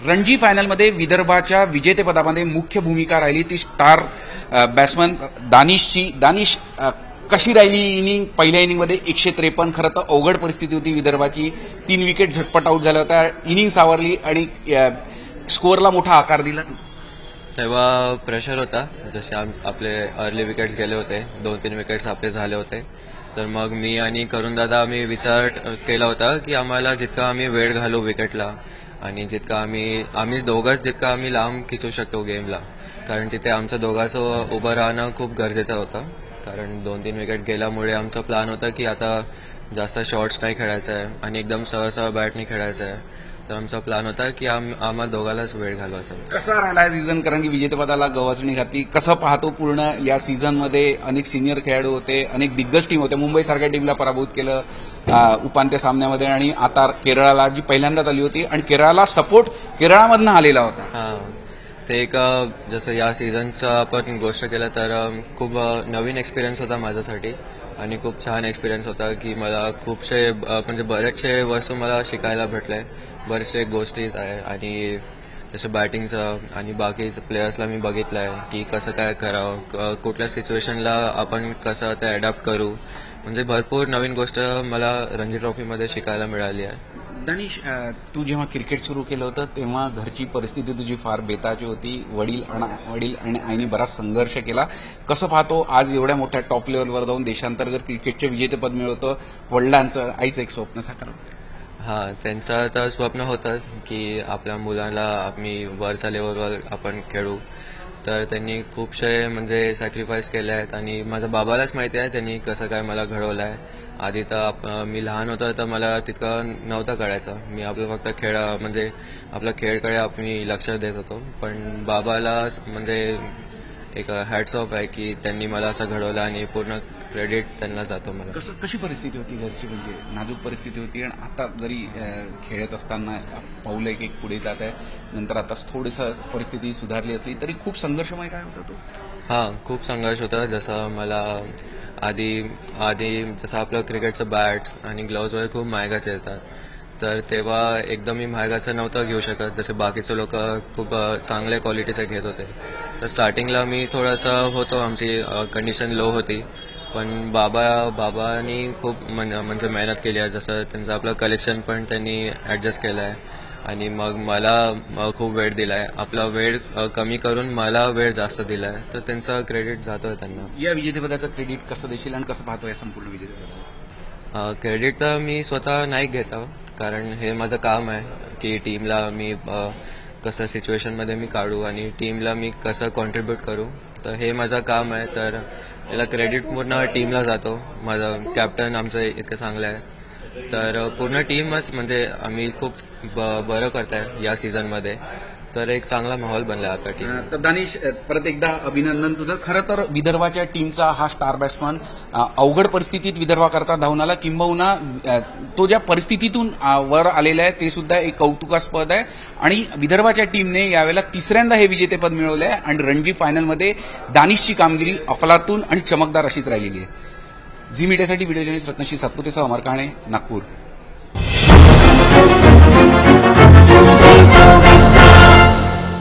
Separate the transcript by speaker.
Speaker 1: रणजी फायनलमध्ये विदर्भाच्या विजेतेपदामध्ये मुख्य भूमिका राहिली ती स्टार बॅट्समन दानिश कशी राहिली इनिंग? पहिल्या इनिंगमध्ये 153. खरं तर अवघड परिस्थिती होती विदर्भाची. 3 विकेट झटपट आऊट झाल्या होत्या. इनिंग सावरली आणि स्कोअरला मोठा आकार दिला.
Speaker 2: तेव्हा प्रेशर होता. जसे आपले अर्ली विकेट्स गेले होते, 2-3 विकेट्स आपले झाले होते. तर मग मी आणि करुण दादा आम्ही विचार केला होता की आम्हाला जितका आम्ही वेळ घालू विकेटला आणि जितका आम्ही दोघंच जितका आम्ही लांब खिचू शकतो गेमला, कारण तिथे आमचं दोघांचं उभं राहणं खूप गरजेचं होतं. कारण 2-3 विकेट गेल्यामुळे आमचा प्लॅन होता की आता जास्त शॉट्स नाही खेळायचं आहे आणि एकदम सहसा बॅटने खेळायचं आहे. तर आमचा प्लॅन होता की आम्हाला दोघांनाच वेळ घालवायचा.
Speaker 1: कसा राहिला हा सीझन? कारण की विजेतेपदाला गवसणी घातली. कसं पाहतो पूर्ण या सीझनमध्ये? अनेक सिनियर खेळाडू होते, अनेक दिग्गज टीम होते. मुंबईसारख्या टीमला पराभूत केलं उपांत्य सामन्यामध्ये आणि आता केरळाला जी पहिल्यांदाच आली होती आणि केरळाला सपोर्ट केरळामधनं आलेला होता.
Speaker 2: ते एक जसं या सीझनचं आपण गोष्ट केलं तर खूप नवीन एक्सपिरियन्स होता माझ्यासाठी आणि खूप छान एक्सपिरियन्स होता की मला खूपशे म्हणजे बरेचसे वस्तू मला शिकायला भेटले, बरेचसे गोष्टीच आहे. आणि जसं बॅटिंगचं आणि बाकी प्लेयर्सला मी बघितलं आहे की कसं काय करावं, कुठल्या सिच्युएशनला आपण कसं ते अडॅप्ट करू. म्हणजे भरपूर नवीन गोष्ट मला रणजी ट्रॉफीमध्ये शिकायला मिळाली आहे.
Speaker 1: दानिश, तू जेव्हा क्रिकेट सुरू केलं होतं तेव्हा घरची परिस्थिती तुझी फार बेताची होती. वडील आणि आईने बराच संघर्ष केला. कसं पाहतो आज एवढ्या मोठ्या टॉप लेवलवर जाऊन देशांतर्गत क्रिकेटचे विजेतेपद मिळवतं? वडिलांचं, आईचं एक स्वप्न साकार होतं.
Speaker 2: त्यांचं तर स्वप्न होतंच की आपल्या मुलांना आम्ही वरच्या लेवलवर आपण खेळू. तर त्यांनी खूपशे म्हणजे सॅक्रिफाईस केले आहेत आणि माझ्या बाबालाच माहिती आहे त्यांनी कसं काय मला घडवलं आहे. आधी तर मी लहान होतो तर मला तितकं नव्हतं कळायचं. मी आपलं फक्त म्हणजे आपल्या खेळकडे आम्ही लक्ष देत होतो. पण बाबाला म्हणजे एक हॅट्स ऑफ आहे की त्यांनी मला असं घडवलं आणि पूर्ण क्रेडिट त्यांना जातो मला.
Speaker 1: कशी परिस्थिती होती घरची? म्हणजे नाजूक परिस्थिती होती आणि आता जरी खेळत असताना पाऊल एक पुढे जात आहे, नंतर आता थोडीसं परिस्थिती सुधारली असली तरी खूप संघर्षमय काय होता तो?
Speaker 2: खूप संघर्ष होता. जसं मला आधी जसं आपलं क्रिकेटचं बॅट्स आणि ग्लोव्ज वगैरे खूप महागाचे येतात. तर तेव्हा एकदम मी महागाचं नव्हतं घेऊ शकत, जसे बाकीचे लोक खूप चांगल्या क्वालिटीचे घेत होते. तर स्टार्टिंगला मी थोडंसं होतो, आमची कंडिशन लो होती. पण बाबांनी खूप म्हणजे मेहनत केली आहे. जसं त्यांचं आपलं कलेक्शन पण त्यांनी ॲडजस्ट केलं आहे आणि मग मला खूप वेळ दिला आहे. आपला वेळ कमी करून मला वेळ जास्त दिला आहे. तर त्यांचं क्रेडिट जातोय त्यांना.
Speaker 1: या विजेतेपदाचं क्रेडिट कसं देशील आणि कसं पाहतो या संपूर्ण विजेतेपदाचं?
Speaker 2: क्रेडिट तर मी स्वतः नाही घेत, कारण हे माझं काम आहे की टीमला मी कसं सिच्युएशनमध्ये मी काढू आणि टीमला मी कसं कॉन्ट्रीब्यूट करू. तर हे माझं काम आहे. तर याला क्रेडिट पूर्ण टीमला जातो. माझं कॅप्टन आमचं इतकं चांगलं आहे. तर पूर्ण टीमच म्हणजे आम्ही खूप बरं करताय या सीझनमध्ये. तर एक चांगला माहोल बनला आता टीम.
Speaker 1: तर दानिश, परत एकदा अभिनंदन तुझं. खरं तर विदर्भाच्या टीमचा हा स्टार बॅट्समन अवघड परिस्थितीत विदर्भाकरता धावून आला. किंबहुना तो ज्या परिस्थितीतून वर आलेला आहे ते सुद्धा एक कौतुकास्पद आहे. आणि विदर्भाच्या टीमने यावेळेला तिसऱ्यांदा हे विजेतेपद मिळवलं आहे आणि रणजी फायनलमध्ये दानिशची कामगिरी अफलातून आणि चमकदार अशीच राहिलेली आहे. झी मीडियासाठी व्हिडिओ जर्नलिस्ट रत्नश्री सातपुतेसह अमर कहाणे, नागपूर.